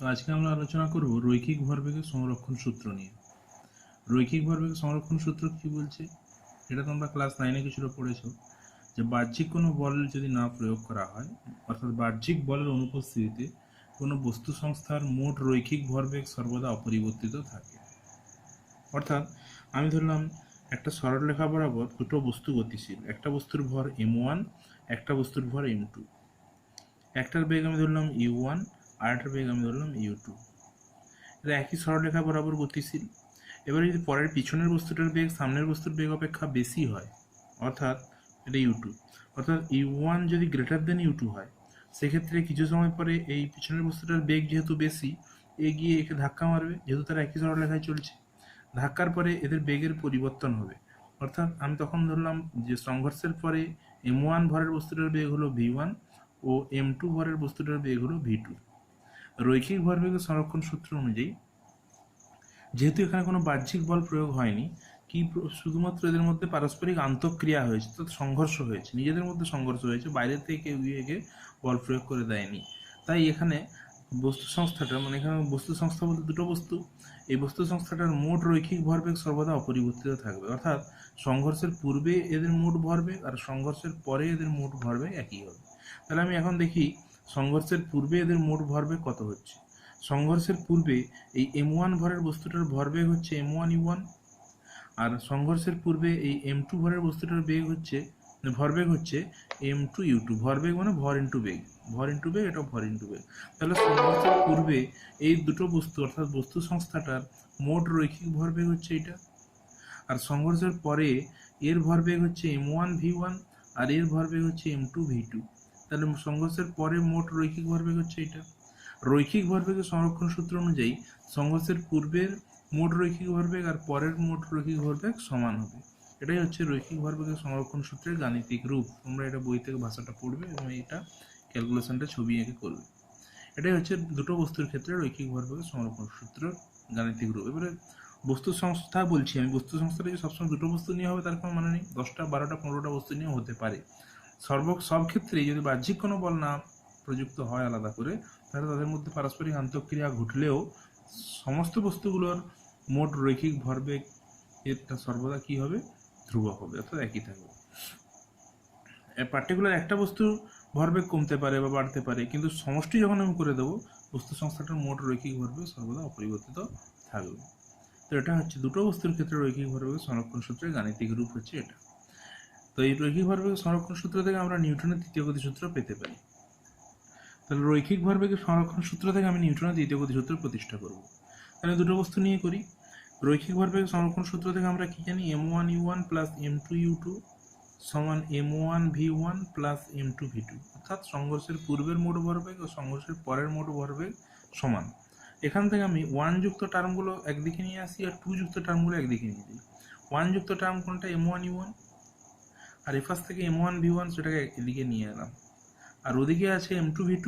তো আজকে আমরা আলোচনা করব রৈখিক ভরবেগের সংরক্ষণ সূত্র নিয়ে। রৈখিক ভরবেগের সংরক্ষণ সূত্র কি বলছে, এটা তোমরা ক্লাস 9-এ কিছুটা পড়েছো, যে বাহ্যিক কোনো বল যদি না প্রয়োগ করা হয়, অর্থাৎ বাহ্যিক বলের অনুপস্থিতিতে কোনো বস্তু সংস্থার মোট রৈখিক ভরবেগ সর্বদা অপরিবর্তিত থাকে। অর্থাৎ আমি ধরলাম একটা সরলরেখা বরাবর দুটো বস্তু গতিশীল, একটা বস্তুর ভর m1, একটা বস্তুর ভর m2। একটার বেগ আমি ধরলাম u1, আর একটার বেগ আমি ধরলাম u2। এটা একই সরলরেখা বরাবর গতিশীল। এবারে যদি পরের পিছনের বস্তুটার বেগ সামনের বস্তুর বেগ অপেক্ষা বেশি হয়, অর্থাৎ এটা u2, অর্থাৎ u1 যদি গ্রেটার দেন u2 হয়, সেক্ষেত্রে কিছু সময় পরে এই পিছনের বস্তুটার বেগ যেহেতু বেশি, এগিয়ে একে ধাক্কা মারবে, যেহেতু তারা একই সরলরেখায় চলছে। ধাক্কার পরে এদের বেগের পরিবর্তন হবে, অর্থাৎ আমি তখন ধরলাম যে সংঘর্ষের পরে m1 ভরের বস্তুটার বেগ হলো v1 ও m2 ভরের বস্তুটার বেগ হলো v2। রৈখিক ভরবেগের সংরক্ষণ সূত্র অনুযায়ী, যেহেতু এখানে কোনো বাহ্যিক বল প্রয়োগ হয়নি, কি শুধুমাত্র এদের মধ্যে পারস্পরিক আন্তঃক্রিয়া হয়েছে, অর্থাৎ সংঘর্ষ হয়েছে, নিজেদের মধ্যে সংঘর্ষ হয়েছে, বাইরে থেকে কেউ গিয়ে বল প্রয়োগ করে দেয়নি। তাই এখানে বস্তু সংস্থাটা, মানে এখানে বস্তু সংস্থা বলতে দুটো বস্তু, এই বস্তু সংস্থাটার মোট রৈখিক ভরবেগ সর্বদা অপরিবর্তিত থাকবে, অর্থাৎ সংঘর্ষের পূর্বে এদের মোট ভরবেগ আর সংঘর্ষের পরে এদের মোট ভরবেগ একই হবে। তাহলে আমি এখন দেখি সংঘর্ষের পূর্বে এদের মোট ভরবেগ কত হচ্ছে। সংঘর্ষের পূর্বে এই m1 ভরের বস্তুটার ভরবেগ হচ্ছে m1u1, আর সংঘর্ষের পূর্বে এই m2 ভরের বস্তুটার ভরবেগ হচ্ছে m2u2। ভরবেগ মানে ভর ইন্টু বেগ, এটা ভর ইন্টু বেগ। তাহলে সংঘর্ষের পূর্বে এই দুটো বস্তু, অর্থাৎ বস্তু সংস্থাটার মোট রৈখিক ভরবেগ হচ্ছে এটা, আর সংঘর্ষের পরে এর ভরবেগ হচ্ছে m1v1 আর এর ভরবেগ হচ্ছে m2v2। তাহলে সংঘর্ষের পরে মোট রৈখিক ভরবেগ হচ্ছে এটা। রৈখিক ভরবেগের সংরক্ষণ সূত্র অনুযায়ী সংঘর্ষের পূর্বের মোট রৈখিক ভরবেগ আর পরের মোট রৈখিক ভরবেগ সমান হবে। এটাই হচ্ছে রৈখিক ভরবেগের সংরক্ষণ সূত্রের গাণিতিক রূপ। তোমরা এটা বই থেকে ভাষাটা পড়বে এবং এটা ক্যালকুলেশনটা ছবি এঁকে করবে। এটাই হচ্ছে দুটো বস্তুর ক্ষেত্রে রৈখিক ভরবেগের সংরক্ষণ সূত্র গাণিতিক রূপ। এবারে বস্তু সংস্থা বলছি আমি, বস্তু সংস্থাটা যে সবসময় দুটো বস্তু নিয়ে হবে তার কোনো মানে নেই, 10টা 12টা 15টা বস্তু নিয়েও হতে পারে। সব ক্ষেত্রেই যদি বাহ্যিক কোনো বল না প্রযুক্ত হয় আলাদা করে, তাহলে তাদের মধ্যে পারস্পরিক আন্তঃক্রিয়া ঘটলেও সমস্ত বস্তুগুলোর মোট রৈখিক ভরবেগ এটা সর্বদা কি হবে, ধ্রুবক হবে, অর্থাৎ একই থাকবে। পার্টিকুলার একটা বস্তুর ভরবেগ কমতে পারে বা বাড়তে পারে, কিন্তু সমষ্টি যখন আমি করে দেবো, বস্তু সংস্থাটার মোট রৈখিক ভরবেগ সর্বদা অপরিবর্তিত থাকবে। তো এটা হচ্ছে দুটো বস্তুর ক্ষেত্রে রৈখিক ভরবেগের সংরক্ষণ সূত্রের গাণিতিক রূপ হচ্ছে এটা। তো এই রৈখিক ভরবেগের সংরক্ষণ সূত্র থেকে আমরা নিউটনের তৃতীয় গতি সূত্র পেতে পারি। তাহলে রৈখিক ভরবেগের সংরক্ষণ সূত্র থেকে আমি নিউটনের দ্বিতীয় গতি সূত্র প্রতিষ্ঠা করব। তাহলে দুটো বস্তু নিয়ে করি। রৈখিক ভরবেগের সংরক্ষণ সূত্র থেকে আমরা কি জানি, m1u1 প্লাস m2u2 সমান m1v1 প্লাস m2v2, অর্থাৎ সংঘর্ষের পূর্বের মোট ভরবেগ ও সংঘর্ষের পরের মোট ভরবেগ সমান। এখান থেকে আমি 1 যুক্ত টার্মগুলো একদিকে নিয়ে আসি আর 2 যুক্ত টার্মগুলো একদিকে নিয়ে যাই। 1 যুক্ত টার্ম কোনটা, m1u1, আর এপাশ থেকে m1v1 সেটাকে এদিকে নিয়ে এলাম, আর ওদিকে আছে m2v2,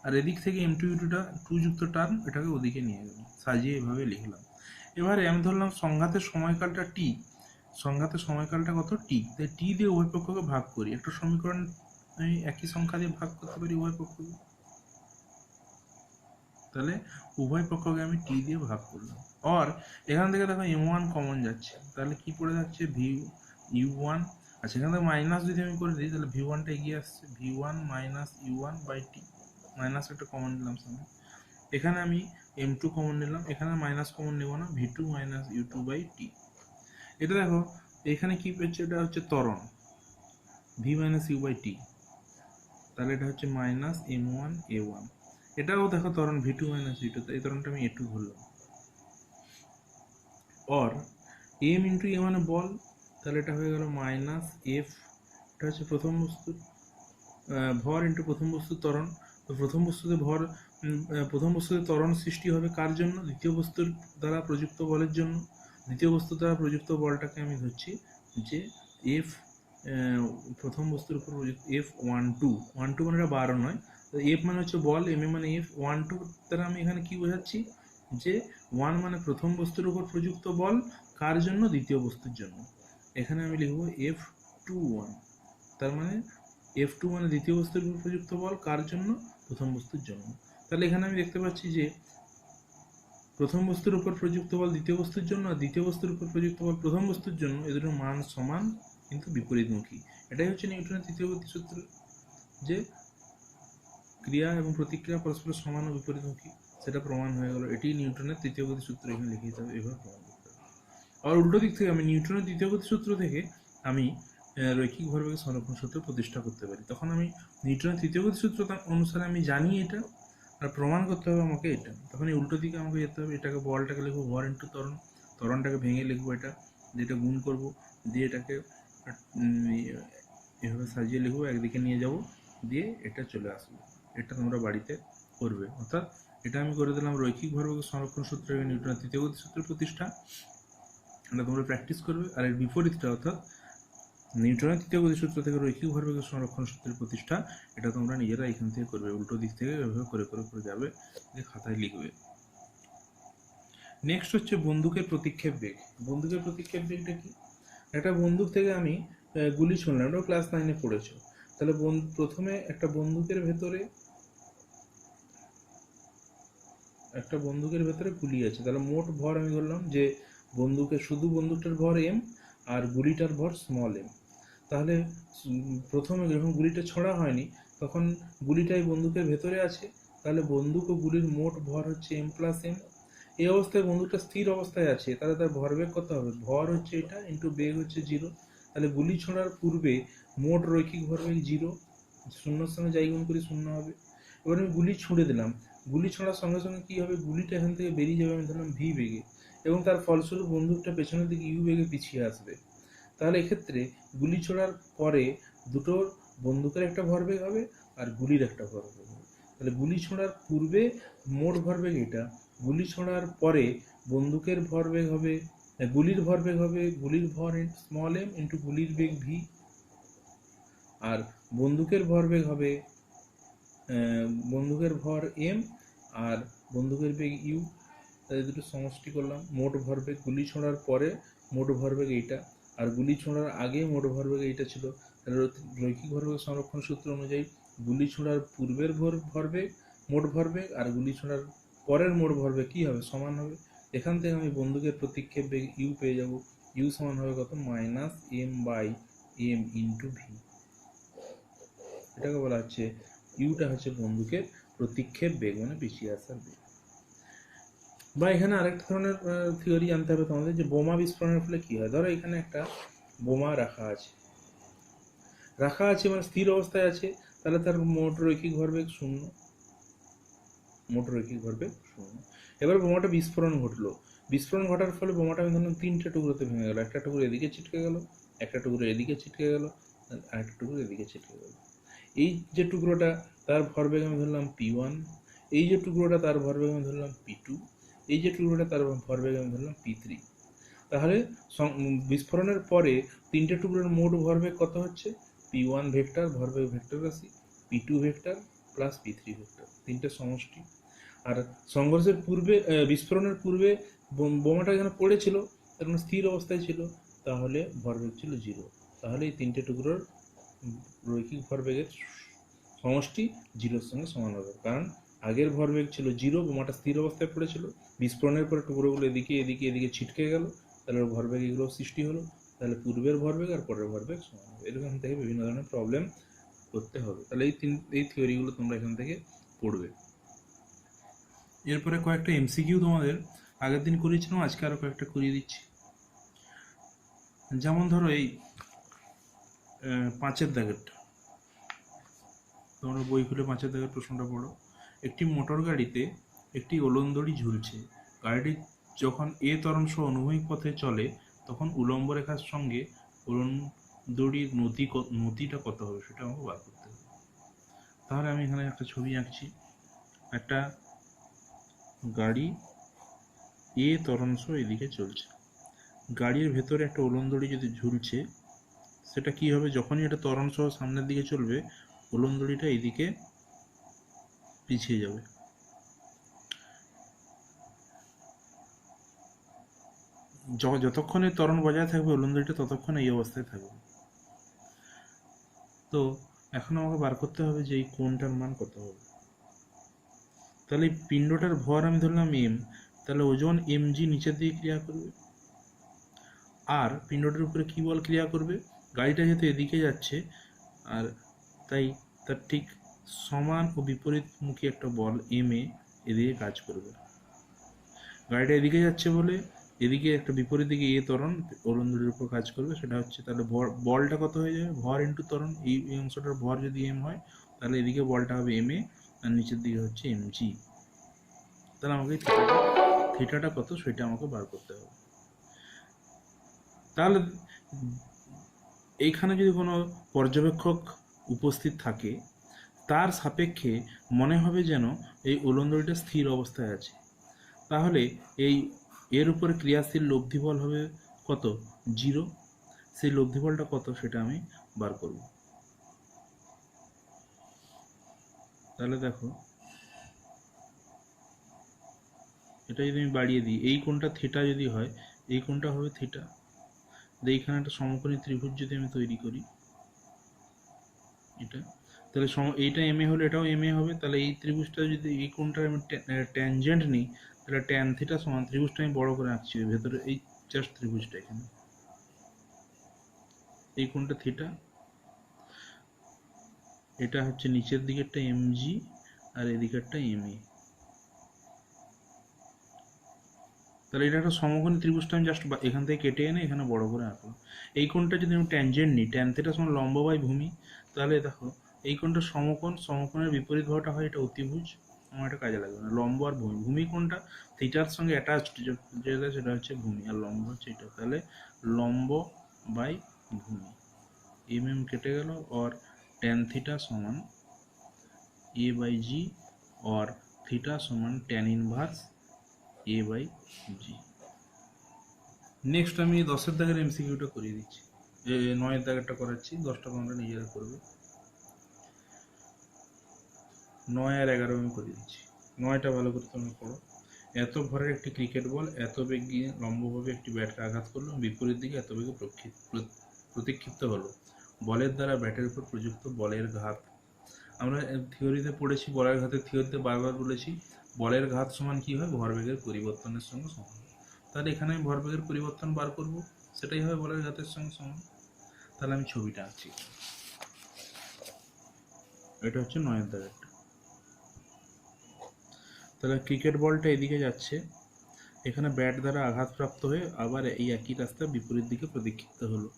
আর এদিক থেকে m2v2টা 2 যুক্ত টার্ম, এটাকে ওদিকে নিয়ে গেলাম, সাজিয়ে এভাবে লিখলাম। এবারে আমি ধরলাম সংঘাতের সময়কালটা t, সংঘাতের সময়কালটা কত, t। তাই t দিয়ে উভয় পক্ষকে ভাগ করি। একটা সমীকরণ আমি একই সংখ্যা দিয়ে ভাগ করতে পারি উভয় পক্ষকে, তাহলে উভয় পক্ষকে আমি t দিয়ে ভাগ করলাম। আর এখান থেকে দেখো m1 কমন যাচ্ছে, তাহলে কি পড়ে যাচ্ছে, u1। আচ্ছা, এখান থেকে মাইনাস যদি আমি করে দিই, তাহলে v1টা এগিয়ে আসছে, v1 minus u1 by t, minus একটা কমন নিলাম সামনে। এখানে আমি m2 কমন নিলাম, এখানে মাইনাস কমন নেব না, v2 minus u2 by T. এটা দেখো এখানে কি পেয়েছে, এটা হচ্ছে ত্বরণ v minus u by T, তাহলে এটা হচ্ছে মাইনাস m1 a1। এটাও দেখো ত্বরণ v2 মাইনাস u2, এই ত্বরণটা আমি a2 ধরলাম। और m ইন্টু a মানে বল, তাহলে এটা হয়ে গেল মাইনাস এফ, এটা হচ্ছে প্রথম বস্তুর ভর ইন্টু প্রথম বস্তুর ত্বরণ। তো প্রথম বস্তুতে ত্বরণ সৃষ্টি হবে কার জন্য, দ্বিতীয় বস্তুর দ্বারা প্রযুক্ত বলের জন্য। দ্বিতীয় বস্তুর দ্বারা প্রযুক্ত বলটাকে আমি ধরছি যে এফ, প্রথম বস্তুর উপর F12 মানে এটা 12 নয়, এফ মানে হচ্ছে বল, এম এ মানে এফ, 1-2 দ্বারা আমি এখানে কি বোঝাচ্ছি, যে 1 মানে প্রথম বস্তুর উপর প্রযুক্ত বল কার জন্য, দ্বিতীয় বস্তুর জন্য। এখানে আমি লিখব F21, তার মানে F2 মানে দ্বিতীয় বস্তুর উপর প্রযুক্ত বল কার জন্য, প্রথম বস্তুর জন্য। তাহলে এখানে আমি দেখতে পাচ্ছি যে প্রথম বস্তুর উপর প্রযুক্ত বল দ্বিতীয় বস্তুর জন্য আর দ্বিতীয় বস্তুর উপর প্রযুক্ত বল প্রথম বস্তুর জন্য, এদের মান সমান কিন্তু বিপরীতমুখী। এটাই হচ্ছে নিউটনের তৃতীয় গতি সূত্র, যে ক্রিয়া এবং প্রতিক্রিয়া পরস্পর সমান ও বিপরীতমুখী, সেটা প্রমাণ হয়ে গেল। এটি নিউটনের তৃতীয় গতি সূত্র, এখানে লিখে দিতে হবে, এভাবে প্রমাণ করতে হবে। আর উল্টো দিক থেকে আমি নিউটনের দ্বিতীয় গতি সূত্র থেকে আমি রৈখিক ভরবেগের সংরক্ষণ সূত্র প্রতিষ্ঠা করতে পারি। তখন আমি নিউটনের তৃতীয় গতি সূত্র অনুসারে আমি জানি এটা, আর প্রমাণ করতে হবে আমাকে এটা। তখন এই উল্টো দিকে আমাকে যেতে হবে, এটাকে বলটাকে লিখবো ভর ইন্টু ত্বরণ, ত্বরণটাকে ভেঙে লিখবো এটা, যেটা গুণ করব, দিয়ে এটাকে এভাবে সাজিয়ে লিখবো, একদিকে নিয়ে যাব, দিয়ে এটা চলে আসবে। এটা তোমরা বাড়িতে করবে। অর্থাৎ এটা আমি করে দিলাম রৈখিক ভরবেগের সংরক্ষণ সূত্র, নিউটনের তৃতীয় গতি সূত্রের প্রতিষ্ঠা, এটা তোমরা প্র্যাকটিস করবে। আর এর বিপরীতটা অর্থাৎ নিউটনের তৃতীয় গতি সূত্র থেকে রৈখিক ভরবেগের সংরক্ষণ সূত্রের প্রতিষ্ঠা, এটা তোমরা নিজেরা এখান থেকে করবে, উল্টো দিক থেকে এভাবে করে করে করে যাবে, খাতায় লিখবে। নেক্সট হচ্ছে বন্দুকের প্রতিক্ষেপ বেগ। বন্দুকের প্রতিক্ষেপ বেগটা কি? একটা বন্দুক থেকে আমি গুলি ছুড়লাম, ওটা ক্লাস 9-এ পড়েছো। তাহলে প্রথমে একটা বন্দুকের ভেতরে গুলি আছে, তাহলে মোট ভর আমি ধরলাম যে শুধু বন্দুকটার ভর m আর গুলিটার ভর স্মল m। তাহলে প্রথমে যখন গুলিটা ছোড়া হয়নি তখন গুলিটাই বন্দুকের ভেতরে আছে, তাহলে বন্দুক ও গুলির মোট ভর হচ্ছে m প্লাস m। এই অবস্থায় বন্দুকটা স্থির অবস্থায় আছে, তাহলে তার ভরবেগ কত হবে? ভর হচ্ছে এটা ইন্টু বেগ হচ্ছে 0। তাহলে গুলি ছোড়ার পূর্বে মোট রৈখিক ভরবেগ 0, শূন্যর সঙ্গে যাই গুণ করি 0 হবে। এবার আমি গুলি ছুঁড়ে দিলাম, গুলি ছোড়ার সঙ্গে সঙ্গে কি হবে? গুলিটা এখান থেকে বেরিয়ে যাবে, আমি ধরলাম v বেগে, এবং তার ফলস্বরূপ বন্দুকটা পেছনের দিকে u বেগে পিছিয়ে আসবে। তাহলে এক্ষেত্রে গুলি ছোড়ার পরে দুটোর বন্দুকের একটা ভরবেগ হবে আর গুলির একটা ভরবেগ হবে। তাহলে গুলি ছোড়ার পূর্বে মোট ভরবেগ এটা, গুলি ছোড়ার পরে বন্দুকের ভরবেগ হবে, গুলির ভরবেগ হবে গুলির ভর স্মল m ইন্টু গুলির বেগ v, আর বন্দুকের ভরবেগ হবে বন্দুকের ভর m আর বন্দুকের বেগ u। তাদের দুটো সমষ্টি করলাম, মোট ভরবেগ গুলি ছোড়ার পরে মোট ভরবেগ এইটা, আর গুলি ছোড়ার আগে মোট ভরবেগ এইটা ছিল। রৈখিক ভরবেগ সংরক্ষণ সূত্র অনুযায়ী গুলি ছোড়ার পূর্বের ভরবেগ মোট ভরবেগ আর গুলি ছোড়ার পরের মোট ভরবেগ কি হবে? সমান হবে। এখান থেকে আমি বন্দুকের প্রতিক্ষেপ বেগ ইউ পেয়ে যাব, ইউ সমান হবে কত? Minus m by m into v. এটাকে বলা হচ্ছে ইউটা হচ্ছে বন্দুকের প্রতিক্ষেপ বেগ, মানে পিছিয়ে আসার বেগ। বা এখানে আরেকটা ধরনের থিওরি জানতে হবে তোমাদের, যে বোমা বিস্ফোরণের ফলে কি হয়। ধরো এখানে একটা বোমা রাখা আছে মানে স্থির অবস্থায় আছে, তাহলে তার মোট রৈখিক ভরবেগ 0, মোট রৈখিক ভরবেগ 0। এবার বোমাটা বিস্ফোরণ ঘটলো, বিস্ফোরণ ঘটার ফলে বোমাটা আমি ধরলাম 3টে টুকরোতে ভেঙে গেল, একটা টুকরো এদিকে ছিটকে গেল, একটা টুকরো এদিকে ছিটকে গেল, আর একটা টুকরো এদিকে ছিটকে গেল। এই যে টুকরোটা তার ভরবেগ আমি ধরলাম p1, এই যে টুকরোটা তার ভরবেগ আমি ধরলাম p2, এই যে টুকরোটা তার ভরবেগ আমি ধরলাম p3। তাহলে বিস্ফোরণের পরে 3টে টুকরোর মোট ভরবেগ কত হচ্ছে? p1 ভেক্টর ভরবেগ ভেক্টর রাশি, p2 vector plus p3 vector, 3টে সমষ্টি। আর সংঘর্ষের পূর্বে বিস্ফোরণের পূর্বে বোমাটা এখানে পড়েছিল, তার মানে স্থির অবস্থায় ছিল, তাহলে ভরবেগ ছিল 0। তাহলে এই 3টে টুকরোর রৈখিক ভরবেগের সমষ্টি 0-র সঙ্গে সমান হবে, কারণ আগের ভরবেগ ছিল 0, বোমাটা স্থির অবস্থায় পড়েছিল, বিস্ফোরণের পরে টুকরোগুলো এদিকে এদিকে এদিকে ছিটকে গেল, তাহলে ভরবেগ এগুলো সৃষ্টি হলো, তাহলে পূর্বের ভরবেগ আর পরের ভরবেগ সমান হবে। এরকম থেকে বিভিন্ন ধরনের প্রবলেম করতে হবে। তাহলে এই থিওরিগুলো তোমরা এখান থেকে পড়বে। এরপরে কয়েকটা এমসিকিউ তোমাদের আগের দিন করিয়েছিলাম, আজকে আরো কয়েকটা করিয়ে দিচ্ছি। যেমন ধরো এই 5-এর দাগেরটা, তোমরা বই খুলে 5-এর দাগের প্রশ্নটা পড়ো। একটি মোটর গাড়িতে একটি ওলন্দড়ি ঝুলছে, গাড়িটি যখন এ ত্বরণ সহ অনুভূমিক পথে চলে তখন উলম্ব রেখার সঙ্গে ওলন্দড়ির নতিটা কত হবে সেটা আমাকে বার করতে হবে। তাহলে আমি এখানে একটা ছবি আঁকছি, একটা গাড়ি এ ত্বরণ সহ এদিকে চলছে, গাড়ির ভেতরে একটা ওলন্দড়ি যদি ঝুলছে, সেটা কি হবে? যখনই এটা ত্বরণ সহ সামনের দিকে চলবে ওলন্দড়িটা এইদিকে পিছিয়ে যাবে। যতক্ষণে ত্বরণ বজায় থাকবে ওলন্দড়িটা ততক্ষণ এই অবস্থায় থাকবে। তো এখন আমাকে বার করতে হবে যে এই কোণটার মান কত হবে। তাহলে এই পিণ্ডটার ভর আমি ধরলাম m, তাহলে ওজন mg নিচের দিকে ক্রিয়া করবে, আর পিণ্ডটির উপরে কি বল ক্রিয়া করবে, গাড়িটা যেহেতু এদিকে যাচ্ছে আর তাই তার ঠিক সমান ও বিপরীতমুখী একটা বল ma এদিকে কাজ করবে। গাড়িটা এদিকে যাচ্ছে বলে এদিকে একটা বিপরীত দিকে এ ত্বরণ ওলন্দুরির উপর কাজ করবে, সেটা হচ্ছে তাহলে বলটা কত হয়ে যাবে, ভর ইন্টু ত্বরণ। এই অংশটার ভর যদি m হয় তাহলে এদিকে বলটা হবে ma আর নিচের দিকে হচ্ছে mg। তাহলে আমাকে থিটাটা কত সেটা আমাকে বার করতে হবে। তাহলে এইখানে যদি কোনো পর্যবেক্ষক উপস্থিত থাকে তার সাপেক্ষে মনে হবে যেন এই উলন্দরিটা স্থির অবস্থায় আছে, তাহলে এর উপরে ক্রিয়াশীল লব্ধি বল হবে কত, 0। সেই লব্ধি বলটা কত সেটা আমি বার করব। তাহলে দেখো, এটা যদি আমি বাড়িয়ে দিই, এই কোণটা থিটা যদি হয় এই কোণটা হবে থিটা। এইখানে একটা সমকোণী ত্রিভুজ যদি আমি তৈরি করি এটা, তাহলে এইটা এমএ হলে এটাও এমএ হবে। তাহলে এই ত্রিভুজটা যদি এই কোণটা আমি ট্যানজেন্ট নিই তাহলে ট্যান থিটা সমান, ত্রিভুজটা আমি বড় করে আঁকছি ভেতরে, এই জাস্ট ত্রিভুজটা এখানে, এই কোণটা থিটা, এটা হচ্ছে নিচের দিকেরটা এমজি আর এদিকেরটা এমএ। তাহলে এটা একটা সমকোণী ত্রিভুজটা আমি জাস্ট এখান থেকে কেটে এনে এখানে বড় করে আঁকলাম। এই কোণটা যদি আমি ট্যানজেন্ট নিই, ট্যান থিটা সমান লম্ব বাই ভূমি, তাহলে দেখো এই কোণটা সমকোণ, সমকোণের বিপরীত ভাগটা হয় এটা অতিভুজ, আমার এটা কাজে লাগবে না। লম্ব আর ভূমি, ভূমি কোণটা থিটার সঙ্গে অ্যাটাচড যেটা সেটা হচ্ছে ভূমি, আর লম্ব হচ্ছে এটা, তাহলে লম্ব বাই ভূমি, এম কেটে গেল, और ট্যান থিটা সমান এ বাই জি, और থিটা সমান tan inverse a by g. Next আমি 10-এর দাগের এমসিকিউটা করিয়ে দিচ্ছি, 9-এর দাগেরটা করাচ্ছি, 10টা তোমরা নিজেরা করবে। 9 আর 11 আমি করিয়ে দিচ্ছি। 9টা ভালো করে তোমরা পড়ো। এত ভরের একটি ক্রিকেট বল এত বেগে লম্বভাবে একটি ব্যাটকে আঘাত করলো, বিপরীত দিকে এত বেগে প্রতিক্ষিপ্ত হলো, বলের দ্বারা ব্যাটের উপর প্রযুক্ত বলের ঘাত। আমরা থিওরিতে পড়েছি, বলের ঘাতের থিওরিতে বারবার বলেছি বলের ঘাত সমান কি হয়, ভরবেগের পরিবর্তনের সঙ্গে সমান। তাহলে এখানে আমি ভরবেগের পরিবর্তন বার করব, সেটাই হবে বলের ঘাতের সঙ্গে সমান। তাহলে আমি ছবিটা আঁকছি, এটা হচ্ছে 9-এর দাগেরটা। তাহলে ক্রিকেট বলটা এদিকে যাচ্ছে, এখানে ব্যাট দ্বারা আঘাতপ্রাপ্ত হয়ে আবার এই একই রাস্তা বিপরীত দিকে প্রতিক্ষিপ্ত হলো।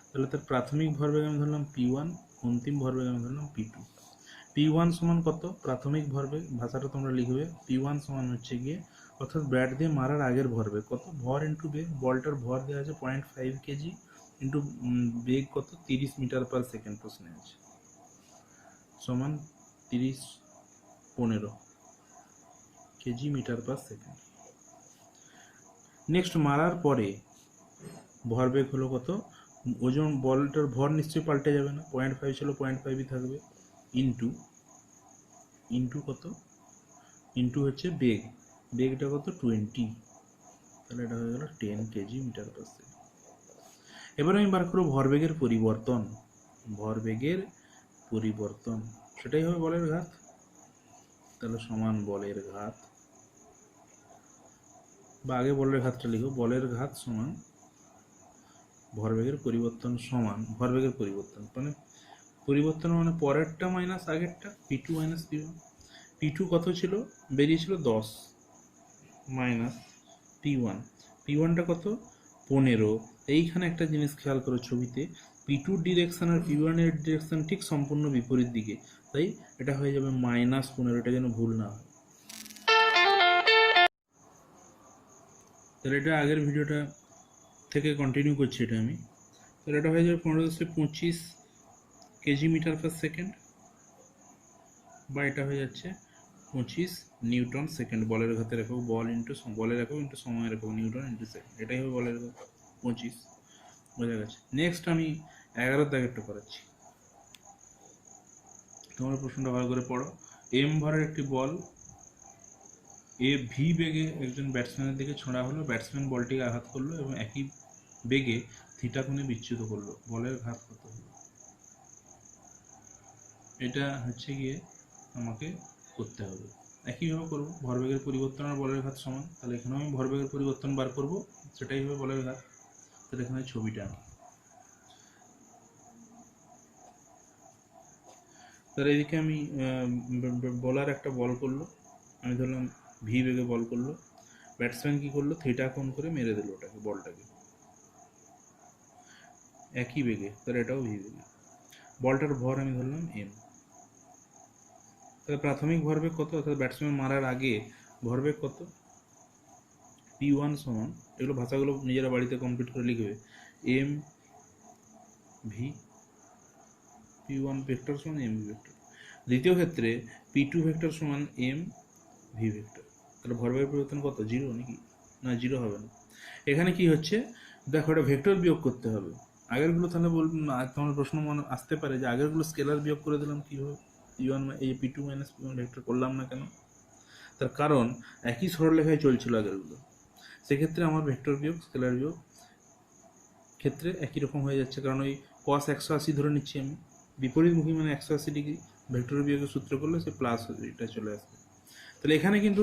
তাহলে তার প্রাথমিক ভরবেগ আমি ধরলাম p1, অন্তিম ভরবেগ আমি ধরলাম p2। p1 সমান কত, প্রাথমিক ভরবেগ ভাষাটা তোমরা লিখবে, p1 সমান হচ্ছে গিয়ে অর্থাৎ ব্যাট দিয়ে মারার আগের ভরবেগ কত, ভর ইন্টু বেগ, বলটার ভর দেওয়া আছে 0.5 কেজি ইন্টু বেগ কত 30 মিটার পার সেকেন্ড প্রশ্নে আছে, সমান 15 kg metre per second. Next মারার পরে ভরবেগ হলো কত, ওজন বলটার ভর নিশ্চয়ই পাল্টে যাবে না, 0.5 ছিল 0.5ই থাকবে, ইন্টু ইন্টু কত, ইন্টু হচ্ছে বেগ, বেগটা কত 20, তাহলে এটা হয়ে গেল 10 কেজি মিটার পার সেকেন্ড। এবার আমি বার করবো ভরবেগের পরিবর্তন, ভরবেগের পরিবর্তন সেটাই হবে বলের ঘাত। তাহলে সমান বলের ঘাত, বা আগে বলের ঘাতটা লিখো, বলের ঘাত সমান ভরবেগের পরিবর্তন সমান ভরবেগের পরিবর্তন, মানে পরিবর্তন মানে পরেরটা মাইনাস আগেরটা, p2 মাইনাস p1। p2 কত ছিল, বেরিয়েছিল 10 মাইনাস p1, p1টা কত 15। এইখানে একটা জিনিস খেয়াল করো, ছবিতে p2 ডিরেকশন আর p1 এর ডিরেকশন ঠিক সম্পূর্ণ বিপরীত দিকে, তাই এটা হয়ে যাবে -15, এটা যেন ভুল না হয়। তাহলে এটা আগের ভিডিওটা থেকে কন্টিনিউ করছি এটা আমি, তাহলে এটা হয়ে যাবে 15×25 কেজি মিটার পার সেকেন্ড, বা এটা হয়ে যাচ্ছে 25 নিউটন সেকেন্ড, বলের ঘাতের একক, বল ইন্টু বলের একক ইন্টু সময়ের একক, নিউটন ইন্টু সেকেন্ড, এটাই হবে বলের ঘাত 25, বোঝা গেছে। নেক্সট আমি 11-এর দাগেরটা করাচ্ছি, তোমরা প্রশ্নটা ভালো করে পড়ো। এম ভরের একটি বল এ ভি বেগে একজন ব্যাটসম্যানের দিকে ছোঁড়া হলো, ব্যাটসম্যান বলটিকে আঘাত করলো এবং একই বেগে থিটা কোণে বিচ্যুত করলো, বলের ঘাত কত হলো, এটা হচ্ছে গিয়ে আমাকে করতে হবে। একইভাবে করবো, ভরবেগের পরিবর্তন আর বলের ঘাত সমান, তাহলে এখানেও আমি ভরবেগের পরিবর্তন বার করবো, সেটাই হবে বলের ঘাত। তাহলে এখানে ছবিটা আঁকি। তাহলে এদিকে আমি বলার একটা বল করলো, আমি ধরলাম ভি বেগে বল করলো, ব্যাটসম্যান কি করলো, থিটা কোণ করে মেরে দিল ওটাকে, বলটাকে একই বেগে, তাহলে এটাও ভি বেগে। বলটার ভর আমি ধরলাম এম। তাহলে প্রাথমিক ভরবেগ কত, অর্থাৎ ব্যাটসম্যান মারার আগে ভরবেগ কত, P1 সমান, এগুলো ভাষাগুলো নিজেরা বাড়িতে কমপ্লিট করে লিখবে, এম ভি, P1 ভেক্টর সমান এম ভি ভেক্টর। দ্বিতীয় ক্ষেত্রে P2 ভেক্টর সমান এম ভি ভেক্টর। তাহলে ভরবেগের পরিবর্তন কত, জিরো নাকি, না জিরো হবে না। এখানে কি হচ্ছে দেখো, এটা ভেক্টর বিয়োগ করতে হবে আগেরগুলো, তাহলে তোমার প্রশ্ন মনে আসতে পারে যে আগেরগুলো স্কেলার বিয়োগ করে দিলাম কীভাবে, P1 এই P2 মাইনাস P1 ভেক্টর করলাম না কেন, তার কারণ একই সরলরেখায় চলছিল আগেরগুলো, সেক্ষেত্রে আমার ভেক্টর বিয়োগ স্কেলার বিয়োগ ক্ষেত্রে একই রকম হয়ে যাচ্ছে, কারণ ওই cos 180 ধরে নিচ্ছি আমি, বিপরীতমুখী মানে 180 ডিগ্রি, ভেক্টর বিয়োগের সূত্র করলে সে প্লাস এটা চলে আসবে। তাহলে এখানে কিন্তু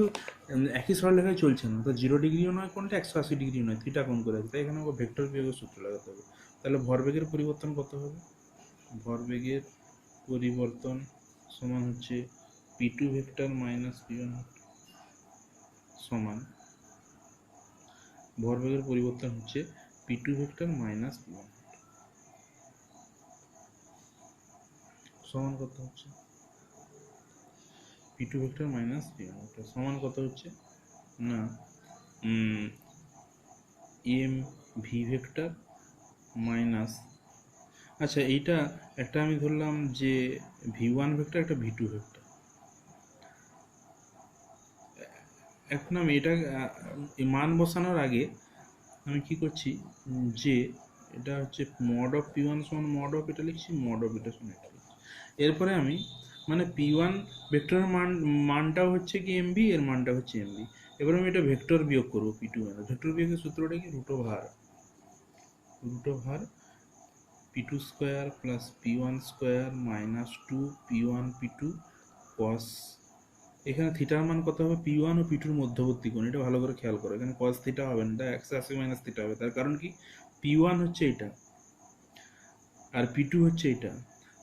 একই সরলরেখায় চলছে না, তো 0 ডিগ্রিও নয় কোনটা, 180 ডিগ্রিও নয়, থিটা কোণ করে আছে, তাই এখানে আমাকে ভেক্টর বিয়োগের সূত্র লাগাতে হবে। তাহলে ভরবেগের পরিবর্তন কত হবে, ভরবেগের পরিবর্তন সমান হচ্ছে P2 ভেক্টর মাইনাস P1 সমান, ভরবেগের পরিবর্তন হচ্ছে P2 ভেক্টর মাইনাস P1 সমান কত হচ্ছে, P2 vector minus P1 vector সমান কত হচ্ছে না এম ভি ভেক্টর মাইনাস, আচ্ছা এইটা একটা আমি ধরলাম যে V1 ভেক্টর, একটা V2 ভেক্টর। এখন আমি এটা মান বসানোর আগে আমি কি করছি যে এটা হচ্ছে মড অফ P1 সমান মড অফ এটা লিখছি, মড অফ এটা সমান এটা লিখছি। এরপরে আমি মানে P1 ভেক্টরের মানটাও হচ্ছে কি এমভি, এর মানটা হচ্ছে এমভি। এবার আমি এটা ভেক্টর বিয়োগ করবো P2 মানে, ভেক্টর বিয়োগের সূত্রটা কি, root over P2 square plus P1 square minus 2 P1 P2 cos, এখানে থিটার মান কত হবে, P1 ও P2 মধ্যবর্তী কোণ, এটা ভালো করে খেয়াল করো, এখানে cos থিটা হবে না, এটা 180 মাইনাস থিটা হবে, তার কারণ কি P1 হচ্ছে এটা আর P2 হচ্ছে এটা,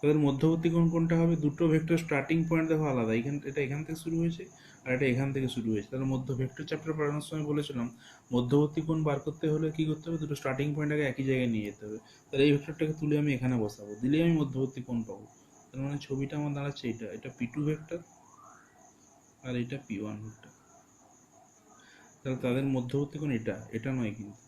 তাদের মধ্যবর্তী কোণ কোনটা হবে, দুটো ভেক্টর স্টার্টিং পয়েন্ট দেখো আলাদা, এটা এখান থেকে শুরু হয়েছে আর এটা এখান থেকে শুরু হয়েছে, তাহলে মধ্য ভেক্টর চ্যাপ্টার পড়ানোর সময় বলেছিলাম মধ্যবর্তী কোণ বার করতে হলে কি করতে হবে, দুটো স্টার্টিং পয়েন্ট আগে একই জায়গায় নিয়ে যেতে হবে, তাহলে এই ভেক্টরটাকে তুলে আমি এখানে বসাবো, দিলেই আমি মধ্যবর্তী কোণ পাবো। তার মানে ছবিটা আমার দাঁড়াচ্ছে এটা P2 ভেক্টর আর এটা P1 ভেক্টর, তাহলে তাদের মধ্যবর্তী কোণ এটা নয়, কিন্তু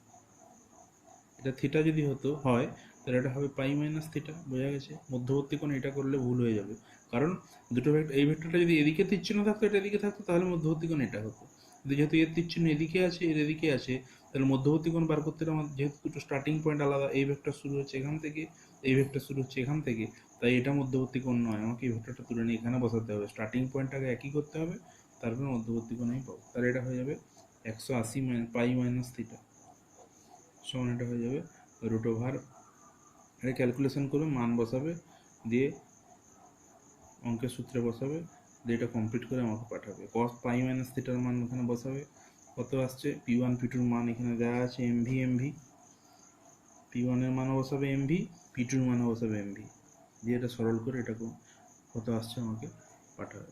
এটা থিটা যদি হয় তাহলে এটা হবে পাই মাইনাস থিটা, বোঝা গেছে, মধ্যবর্তী কোণ এটা করলে ভুল হয়ে যাবে, কারণ দুটো ভেক্টর, এই ভেক্টরটা যদি এদিকে তীরচিহ্ন থাকতো, এটা এদিকে থাকতো, তাহলে মধ্যবর্তী কোণ এটা হতো, কিন্তু যেহেতু এর তীরচিহ্ন এদিকে আছে এর এদিকে আছে, তাহলে মধ্যবর্তী কোণ বার করতে আমার যেহেতু দুটো স্টার্টিং পয়েন্ট আলাদা, এই ভেক্টর শুরু হচ্ছে এখান থেকে, এই ভেক্টর শুরু হচ্ছে এখান থেকে, তাই এটা মধ্যবর্তী কোণ নয়, আমাকে এই ভেক্টরটা তুলে নিয়ে এখানে বসাতে হবে, স্টার্টিং পয়েন্টটাকে একই করতে হবে, তারপরে মধ্যবর্তী কোণ আমি পাবো, তাহলে এটা হয়ে যাবে 180 পাই মাইনাস থিটা সমান, এটা হয়ে যাবে রুট ওভার, এটা ক্যালকুলেশন করবে, মান বসাবে, দিয়ে অঙ্কের সূত্রে বসাবে, দিয়ে এটা কমপ্লিট করে আমাকে পাঠাবে, cos পাই মাইনাস থিটার মান এখানে বসাবে, কত আসছে P1 P2 এর মান এখানে দেওয়া আছে এমভি, P1 এর মানও বসাবে এমভি, P2 এর মানও বসাবে এমভি, দিয়ে এটা সরল করে এটা কত আসছে আমাকে পাঠাবে।